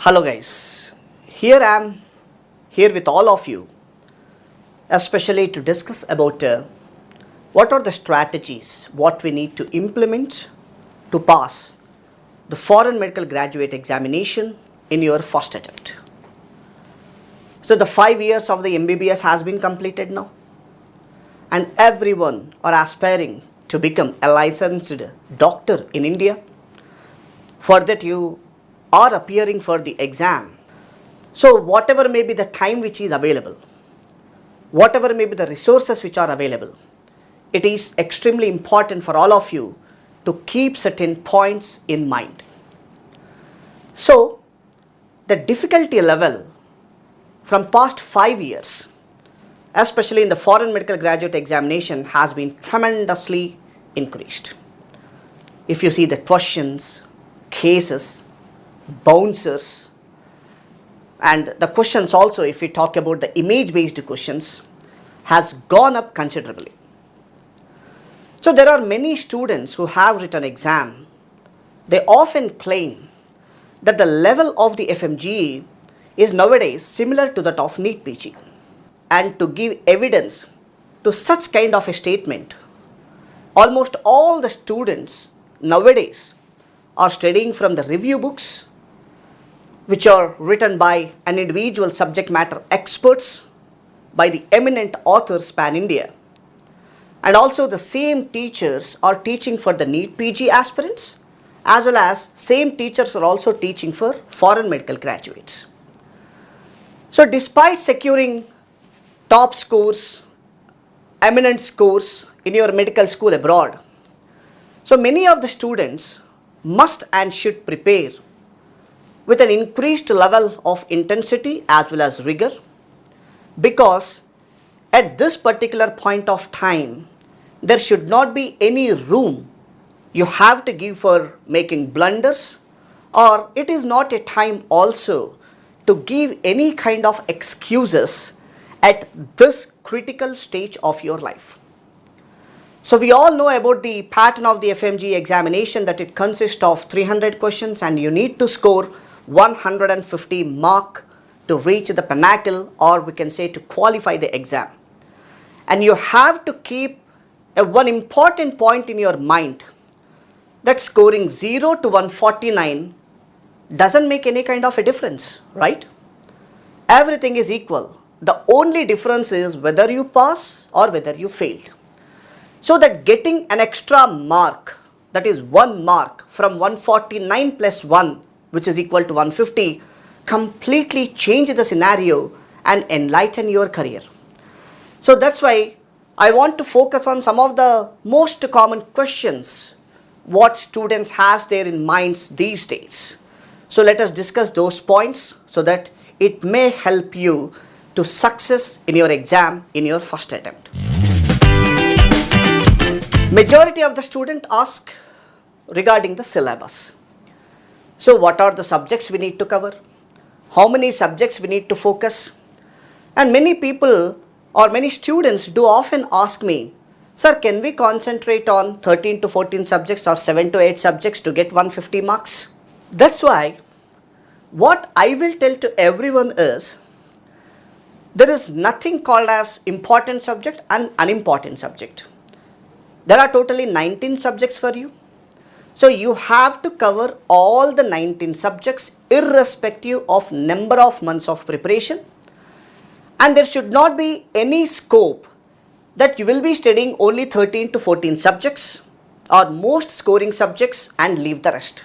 Hello guys, here I am here with all of you, especially to discuss about what are the strategies what we need to implement to pass the foreign medical graduate examination in your first attempt. So the 5 years of the MBBS has been completed now, and everyone are aspiring to become a licensed doctor in India. For that you are appearing for the exam. So whatever may be the time which is available, whatever may be the resources which are available, it is extremely important for all of you to keep certain points in mind. So the difficulty level from past 5 years, especially in the foreign medical graduate examination, has been tremendously increased. If you see the questions, cases, bouncers, and the questions also, if we talk about the image based questions, has gone up considerably. So there are many students who have written exam. They often claim that the level of the FMGE is nowadays similar to that of NEET PG. And to give evidence to such kind of a statement, almost all the students nowadays are studying from the review books which are written by an individual subject matter experts, by the eminent authors pan India. And also the same teachers are teaching for the NEET PG aspirants, as well as same teachers are also teaching for foreign medical graduates. So despite securing top scores, eminent scores in your medical school abroad, so many of the students must and should prepare with an increased level of intensity as well as rigor, because at this particular point of time there should not be any room you have to give for making blunders, or it is not a time also to give any kind of excuses at this critical stage of your life. So we all know about the pattern of the FMGE examination, that it consists of 300 questions and you need to score 150 mark to reach the pinnacle, or we can say to qualify the exam. And you have to keep one important point in your mind, that scoring 0 to 149 doesn't make any kind of a difference, right? Everything is equal. The only difference is whether you pass or whether you failed. So that getting an extra mark, that is 1 mark from 149 plus 1, which is equal to 150, completely change the scenario and enlighten your career. So that's why I want to focus on some of the most common questions what students has there in minds these days. So let us discuss those points so that it may help you to success in your exam in your first attempt. Majority of the student ask regarding the syllabus. So what are the subjects we need to cover? How many subjects we need to focus? And many people or many students do often ask me, sir, can we concentrate on 13 to 14 subjects or 7 to 8 subjects to get 150 marks? That's why what I will tell to everyone is, there is nothing called as important subject and unimportant subject. There are totally 19 subjects for you. So you have to cover all the 19 subjects irrespective of number of months of preparation. And there should not be any scope that you will be studying only 13 to 14 subjects or most scoring subjects and leave the rest.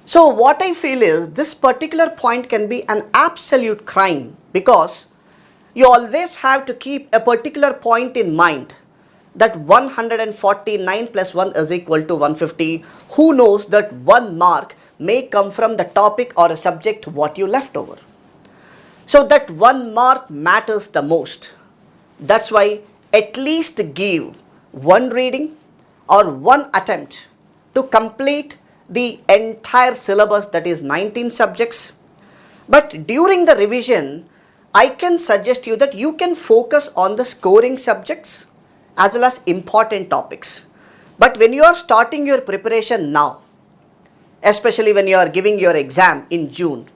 So what I feel is, this particular point can be an absolute crime, because you always have to keep a particular point in mind, that 149 plus 1 is equal to 150. Who knows that 1 mark may come from the topic or a subject what you left over. So that 1 mark matters the most. That's why at least give 1 reading or 1 attempt to complete the entire syllabus, that is 19 subjects. But during the revision, I can suggest you that you can focus on the scoring subjects as well as important topics. But when you are starting your preparation now, especially when you are giving your exam in June,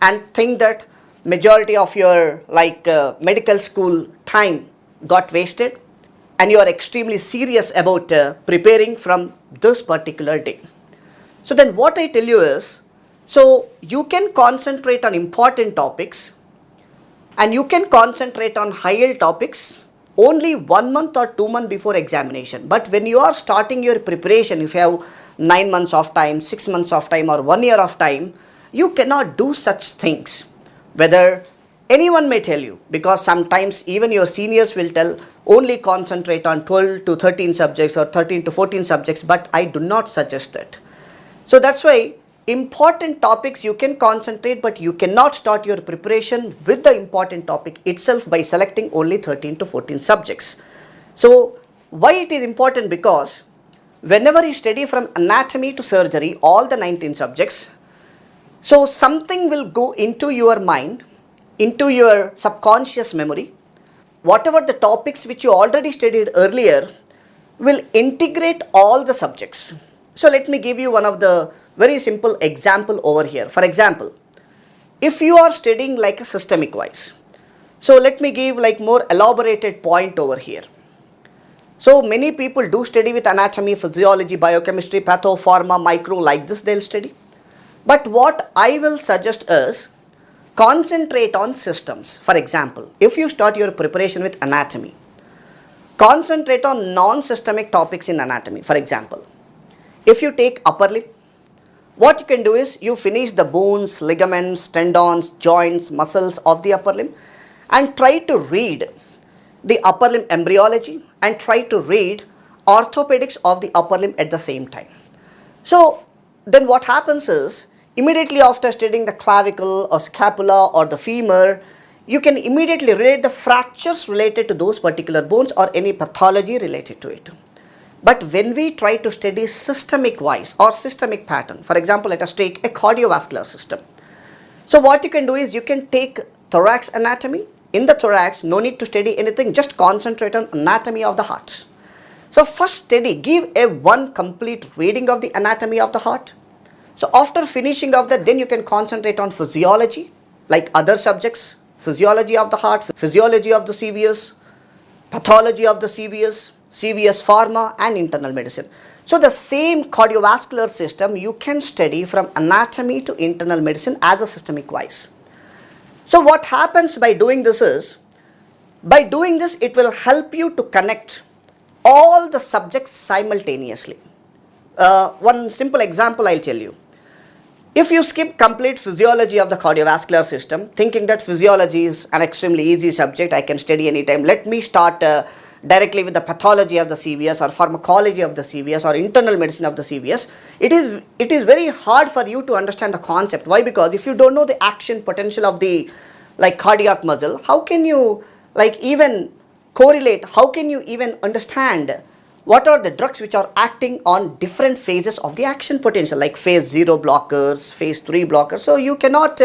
and think that majority of your medical school time got wasted, and you are extremely serious about preparing from this particular day. So then what I tell you is, so you can concentrate on important topics and you can concentrate on higher topics only 1 month or 2 months before examination. But when you are starting your preparation, if you have 9 months of time, 6 months of time, or 1 year of time, you cannot do such things. Whether anyone may tell you, because sometimes even your seniors will tell only concentrate on 12 to 13 subjects or 13 to 14 subjects, but I do not suggest that. So that's why important topics you can concentrate, but you cannot start your preparation with the important topic itself by selecting only 13 to 14 subjects. So why it is important? Because whenever you study from anatomy to surgery, all the 19 subjects, so something will go into your mind, into your subconscious memory. Whatever the topics which you already studied earlier will integrate all the subjects. So let me give you one of the very simple example over here. For example, if you are studying like a systemic wise, so let me give like more elaborated point over here. So many people do study with anatomy, physiology, biochemistry, patho, pharma, micro, like this they'll study. But what I will suggest is concentrate on systems. For example, if you start your preparation with anatomy, concentrate on non-systemic topics in anatomy. For example, if you take upper limb, what you can do is you finish the bones, ligaments, tendons, joints, muscles of the upper limb and try to read the upper limb embryology and try to read orthopedics of the upper limb at the same time. So then what happens is, immediately after studying the clavicle or scapula or the femur, you can immediately read the fractures related to those particular bones or any pathology related to it. But when we try to study systemic wise or systemic pattern, for example, let us take a cardiovascular system. So what you can do is you can take thorax anatomy. In the thorax, no need to study anything, just concentrate on anatomy of the heart. So first study, give a one complete reading of the anatomy of the heart. So after finishing of that, then you can concentrate on physiology, like other subjects, physiology of the heart, physiology of the CVS, pathology of the CVS, CVS pharma and internal medicine. So the same cardiovascular system you can study from anatomy to internal medicine as a systemic wise. So what happens by doing this is, by doing this it will help you to connect all the subjects simultaneously. One simple example I'll tell you. If you skip complete physiology of the cardiovascular system, thinking that physiology is an extremely easy subject, I can study anytime, let me start directly with the pathology of the CVS or pharmacology of the CVS or internal medicine of the CVS, it is very hard for you to understand the concept. Why? Because if you don't know the action potential of the cardiac muscle, how can you even correlate, how can you even understand what are the drugs which are acting on different phases of the action potential, like phase 0 blockers, phase 3 blockers. So you cannot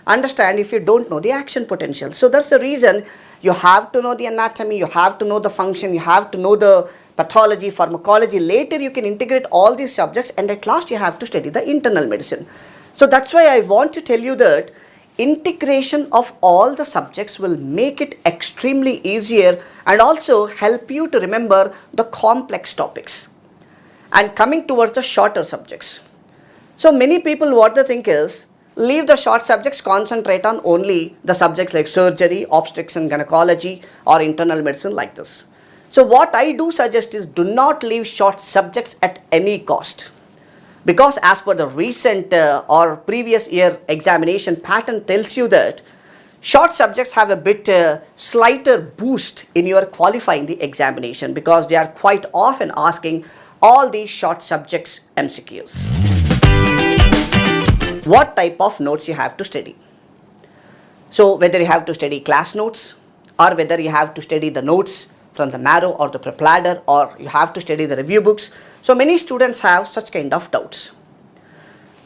understand if you don't know the action potential. So that's the reason you have to know the anatomy, you have to know the function, you have to know the pathology, pharmacology. Later you can integrate all these subjects and at last you have to study the internal medicine. So that's why I want to tell you that integration of all the subjects will make it extremely easier and also help you to remember the complex topics. And coming towards the shorter subjects. So many people what they think is, leave the short subjects, concentrate on only the subjects like surgery, obstetrics and gynecology or internal medicine like this. So what I do suggest is, do not leave short subjects at any cost. Because as per the recent or previous year examination pattern tells you that short subjects have a bit slighter boost in your qualifying the examination, because they are quite often asking all these short subjects MCQs. What type of notes you have to study? So whether you have to study class notes or whether you have to study the notes from the marrow or the prep ladder, or you have to study the review books. So many students have such kind of doubts.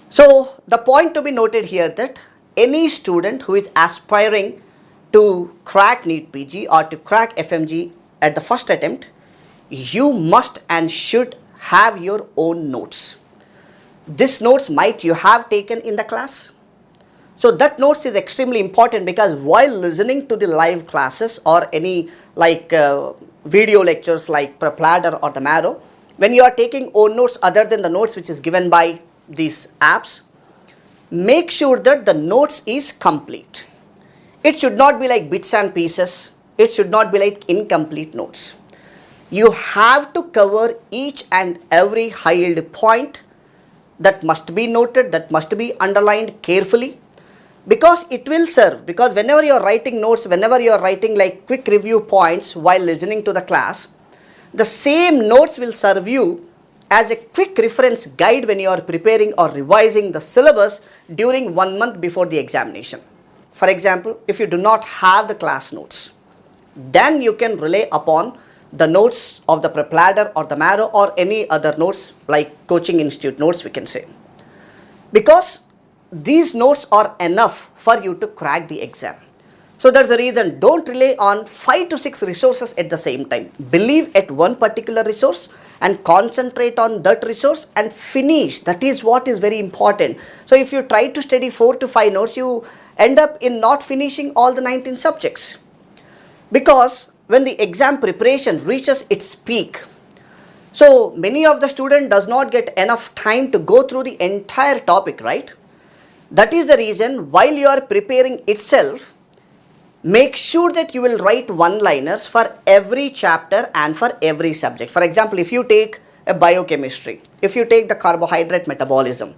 So the point to be noted here that any student who is aspiring to crack NEET PG or to crack FMGE at the first attempt, you must and should have your own notes. These notes might you have taken in the class. So that notes is extremely important, because while listening to the live classes or any video lectures like Prepladder or the Marrow, when you are taking own notes other than the notes which is given by these apps, make sure that the notes is complete. It should not be like bits and pieces. It should not be like incomplete notes. You have to cover each and every high-yield point. That must be noted, that must be underlined carefully, because it will serve. Because whenever you are writing notes, whenever you are writing like quick review points while listening to the class, the same notes will serve you as a quick reference guide when you are preparing or revising the syllabus during 1 month before the examination. For example, if you do not have the class notes, then you can rely upon the notes of the Prepladder or the Marrow or any other notes like coaching institute notes we can say. Because these notes are enough for you to crack the exam. So that's the reason, don't rely on 5 to 6 resources at the same time. Believe at one particular resource and concentrate on that resource and finish. That is what is very important. So if you try to study 4 to 5 notes, you end up in not finishing all the 19 subjects. Because when the exam preparation reaches its peak, so many of the student does not get enough time to go through the entire topic, right? That is the reason, while you are preparing itself, make sure that you will write one-liners for every chapter and for every subject. For example, if you take a biochemistry, if you take the carbohydrate metabolism,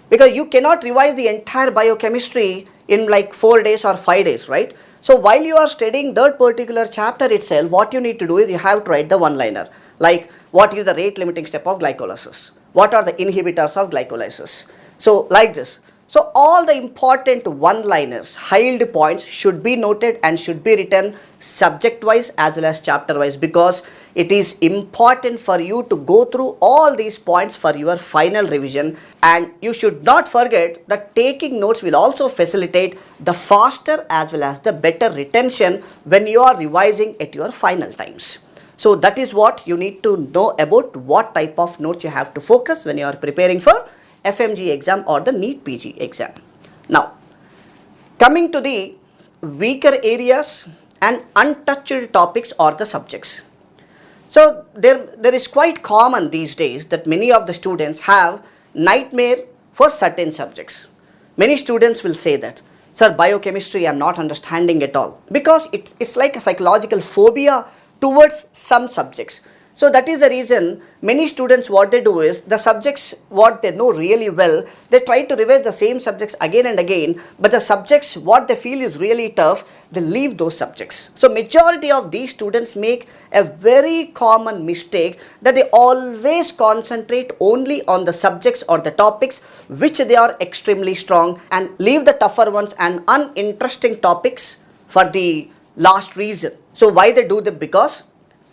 because you cannot revise the entire biochemistry in like 4 days or 5 days, right? So while you are studying that particular chapter itself, what you need to do is you have to write the one-liner, like what is the rate limiting step of glycolysis, what are the inhibitors of glycolysis. So like this. So all the important one-liners, high-yield points should be noted and should be written subject-wise as well as chapter-wise, because it is important for you to go through all these points for your final revision. And you should not forget that taking notes will also facilitate the faster as well as the better retention when you are revising at your final times. So that is what you need to know about what type of notes you have to focus when you are preparing for FMGE exam or the NEET PG exam. Now, coming to the weaker areas and untouched topics or the subjects. So there is quite common these days that many of the students have nightmare for certain subjects. Many students will say that, sir, biochemistry I am not understanding at all, because it's like a psychological phobia towards some subjects. So that is the reason many students, what they do is, the subjects what they know really well, they try to revise the same subjects again and again, but the subjects what they feel is really tough, they leave those subjects. So majority of these students make a very common mistake, that they always concentrate only on the subjects or the topics which they are extremely strong and leave the tougher ones and uninteresting topics for the last reason. So why they do that? Because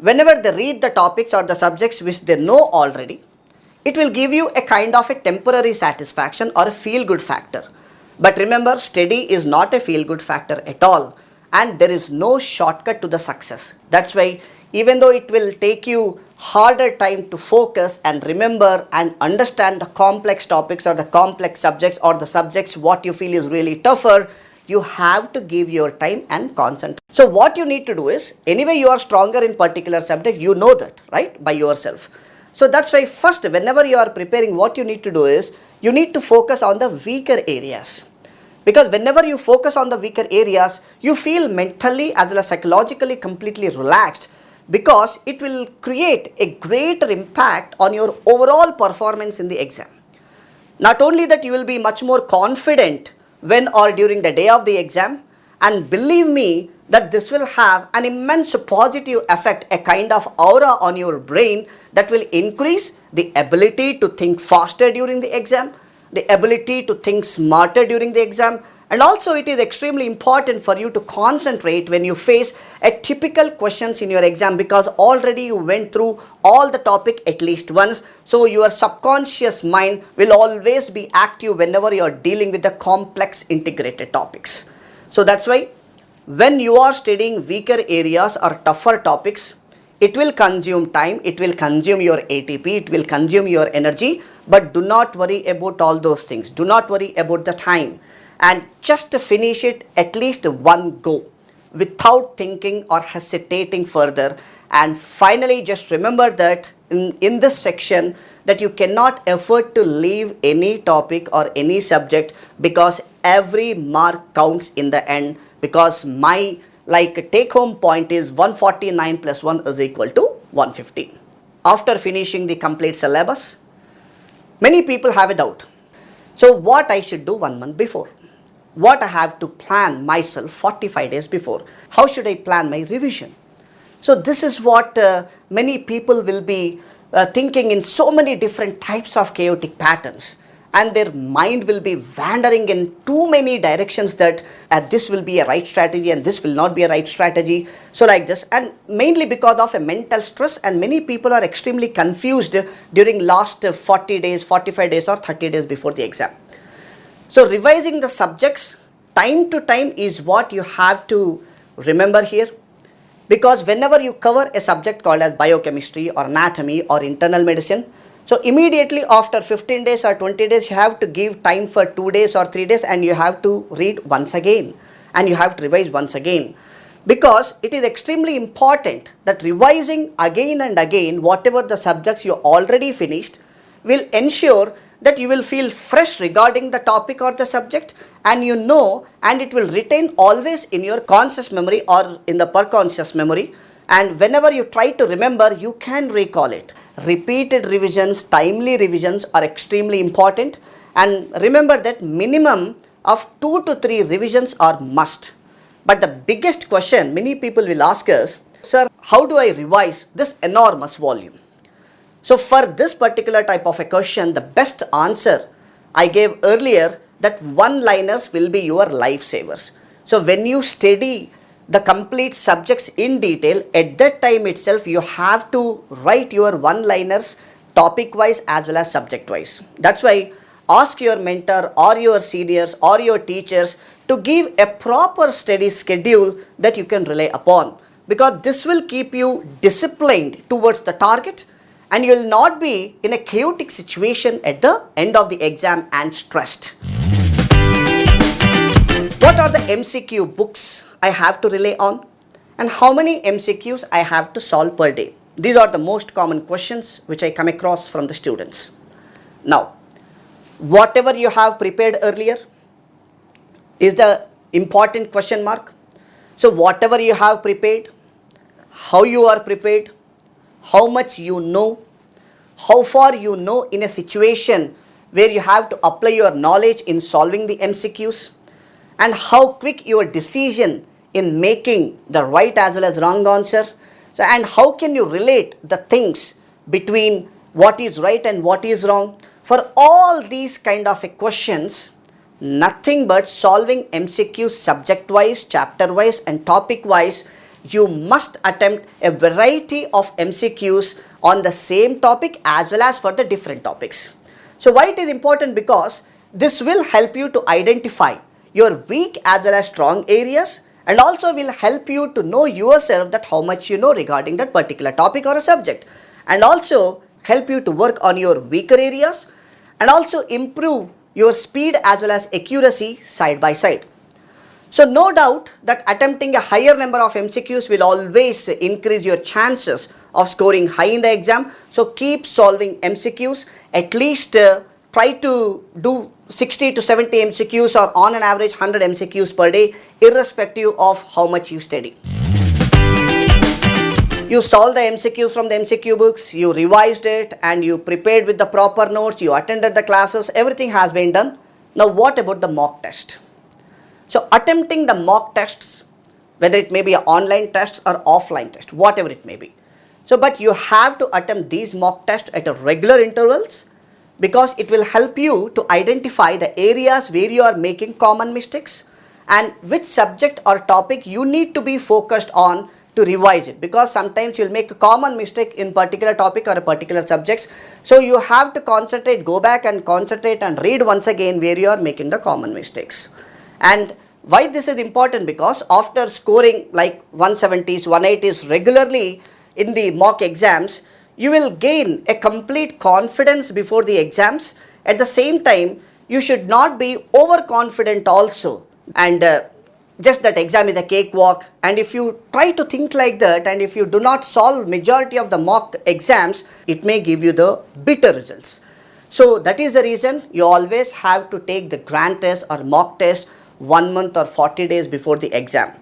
whenever they read the topics or the subjects which they know already, it will give you a kind of a temporary satisfaction or a feel-good factor. But remember, study is not a feel-good factor at all, and there is no shortcut to the success. That's why even though it will take you harder time to focus and remember and understand the complex topics or the complex subjects or the subjects what you feel is really tougher, you have to give your time and concentrate. So what you need to do is, anyway you are stronger in particular subject, you know that, right, by yourself. So that's why first, whenever you are preparing, what you need to do is, you need to focus on the weaker areas. Because whenever you focus on the weaker areas, you feel mentally as well as psychologically completely relaxed, because it will create a greater impact on your overall performance in the exam. Not only that, you will be much more confident when or during the day of the exam, and believe me that this will have an immense positive effect, a kind of aura on your brain that will increase the ability to think faster during the exam, the ability to think smarter during the exam, and also it is extremely important for you to concentrate when you face a typical questions in your exam, because already you went through all the topic at least once. So your subconscious mind will always be active whenever you are dealing with the complex integrated topics. So that's why when you are studying weaker areas or tougher topics, it will consume time, it will consume your ATP, it will consume your energy, but do not worry about all those things. Do not worry about the time. and just finish it at least one go without thinking or hesitating further. And finally, just remember that in this section that you cannot afford to leave any topic or any subject, because every mark counts in the end, because my take home point is 149 plus 1 is equal to 150. After finishing the complete syllabus, many people have a doubt. So what I should do 1 month before? What I have to plan myself 45 days before? How should I plan my revision? So this is what many people will be thinking in so many different types of chaotic patterns, and their mind will be wandering in too many directions that this will be a right strategy and this will not be a right strategy. So like this, and mainly because of a mental stress, and many people are extremely confused during last 40 days, 45 days or 30 days before the exam. So revising the subjects time to time is what you have to remember here. Because whenever you cover a subject called as biochemistry or anatomy or internal medicine, so immediately after 15 days or 20 days, you have to give time for 2 days or 3 days, and you have to read once again and you have to revise once again. Because it is extremely important that revising again and again whatever the subjects you already finished will ensure that you will feel fresh regarding the topic or the subject, and you know, and it will retain always in your conscious memory or in the perconscious memory, and whenever you try to remember, you can recall it. Repeated revisions, timely revisions are extremely important, and remember that minimum of 2 to 3 revisions are must. But the biggest question many people will ask us, sir, how do I revise this enormous volume? So for this particular type of a question, the best answer I gave earlier, that one-liners will be your lifesavers. So when you study the complete subjects in detail, at that time itself you have to write your one-liners topic-wise as well as subject-wise. That's why ask your mentor or your seniors or your teachers to give a proper study schedule that you can rely upon, because this will keep you disciplined towards the target, and you will not be in a chaotic situation at the end of the exam and stressed. What are the MCQ books I have to rely on, and how many MCQs I have to solve per day? These are the most common questions which I come across from the students. Now, whatever you have prepared earlier is the important question mark. So whatever you have prepared, how you are prepared, how much you know, how far you know in a situation where you have to apply your knowledge in solving the MCQs, and how quick your decision in making the right as well as wrong answer. So, and how can you relate the things between what is right and what is wrong. For all these kind of questions, nothing but solving MCQs subject wise, chapter wise and topic wise. You must attempt a variety of MCQs on the same topic as well as for the different topics. So why it is important? Because this will help you to identify your weak as well as strong areas, and also will help you to know yourself that how much you know regarding that particular topic or a subject, and also help you to work on your weaker areas and also improve your speed as well as accuracy side by side. So no doubt that attempting a higher number of MCQs will always increase your chances of scoring high in the exam. So keep solving MCQs. At least try to do 60 to 70 MCQs or on an average 100 MCQs per day, irrespective of how much you study. You solved the MCQs from the MCQ books, you revised it and you prepared with the proper notes, you attended the classes, everything has been done. Now what about the mock test? So attempting the mock tests, whether it may be an online test or offline test, whatever it may be. So but you have to attempt these mock tests at a regular intervals, because it will help you to identify the areas where you are making common mistakes and which subject or topic you need to be focused on to revise it, because sometimes you'll make a common mistake in particular topic or a particular subjects. So you have to concentrate, go back and concentrate and read once again where you are making the common mistakes. And why this is important? Because after scoring like 170s, 180s regularly in the mock exams, you will gain a complete confidence before the exams. At the same time, you should not be overconfident also, and just that exam is a cakewalk. And if you try to think like that, and if you do not solve majority of the mock exams, it may give you the bitter results. So that is the reason you always have to take the grand test or mock test 1 month or 40 days before the exam.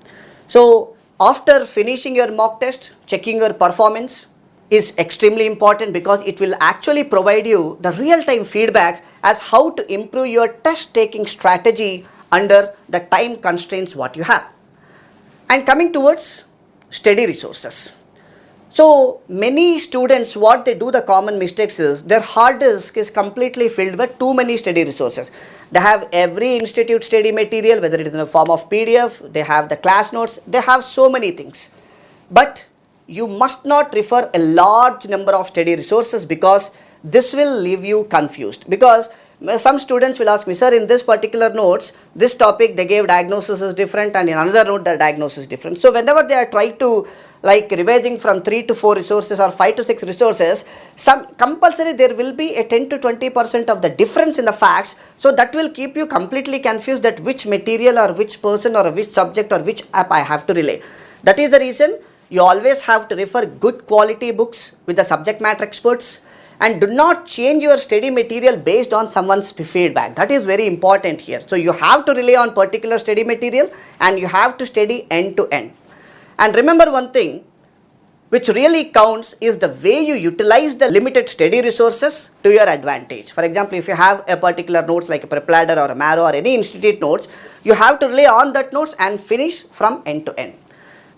So after finishing your mock test, checking your performance is extremely important, because it will actually provide you the real-time feedback as how to improve your test taking strategy under the time constraints what you have. And coming towards study resources. So many students, what they do, the common mistakes is their hard disk is completely filled with too many study resources. They have every institute study material, whether it is in the form of PDF, they have the class notes, they have so many things. But you must not refer a large number of study resources, because this will leave you confused. Because some students will ask me, sir, in this particular notes, this topic they gave diagnosis is different, and in another note the diagnosis is different. So whenever they are trying to revising from 3 to 4 resources or 5 to 6 resources, some compulsory there will be a 10 to 20% of the difference in the facts. So that will keep you completely confused that which material or which person or which subject or which app I have to relay. That is the reason you always have to refer good quality books with the subject matter experts, and do not change your study material based on someone's feedback. That is very important here. So you have to rely on particular study material, and you have to study end to end. And remember one thing which really counts is the way you utilize the limited study resources to your advantage. For example, if you have a particular notes like a prep ladder or a marrow or any institute notes, you have to rely on that notes and finish from end to end.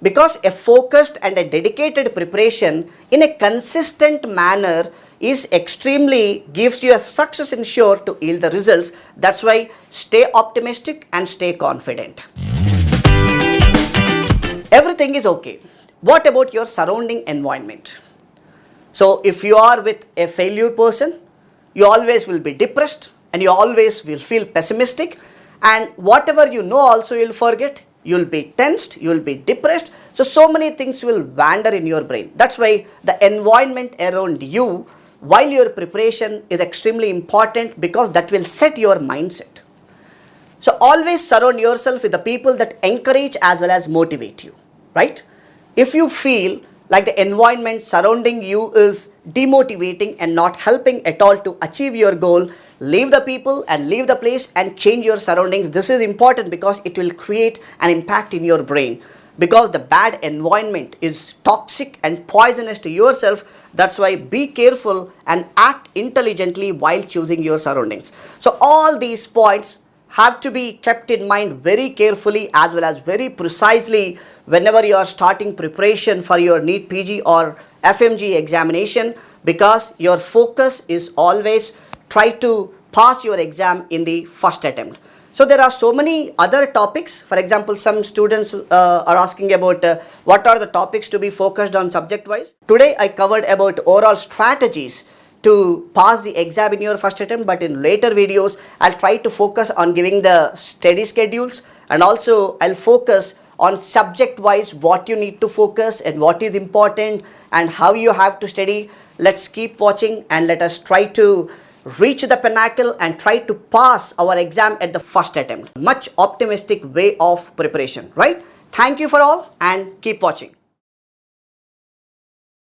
Because a focused and a dedicated preparation in a consistent manner is extremely gives you a success ensure to yield the results. That's why stay optimistic and stay confident. Everything is okay. What about your surrounding environment? So if you are with a failure person, you always will be depressed, and you always will feel pessimistic, and whatever you know also you'll forget. You'll be tensed, you'll be depressed. So many things will wander in your brain. That's why the environment around you while your preparation is extremely important, because that will set your mindset. So always surround yourself with the people that encourage as well as motivate you, right? If you feel like the environment surrounding you is demotivating and not helping at all to achieve your goal, leave the people and leave the place and change your surroundings. This is important because it will create an impact in your brain, because the bad environment is toxic and poisonous to yourself. That's why be careful and act intelligently while choosing your surroundings. So all these points have to be kept in mind very carefully as well as very precisely whenever you are starting preparation for your NEET PG or FMGE examination, because your focus is always try to pass your exam in the first attempt. So there are so many other topics. For example, some students are asking about what are the topics to be focused on subject wise. Today I covered about overall strategies to pass the exam in your first attempt, but in later videos I'll try to focus on giving the study schedules, and also I'll focus on subject wise what you need to focus and what is important and how you have to study. Let's keep watching and let us try to reach the pinnacle and try to pass our exam at the first attempt. Much optimistic way of preparation, right? Thank you for all and keep watching.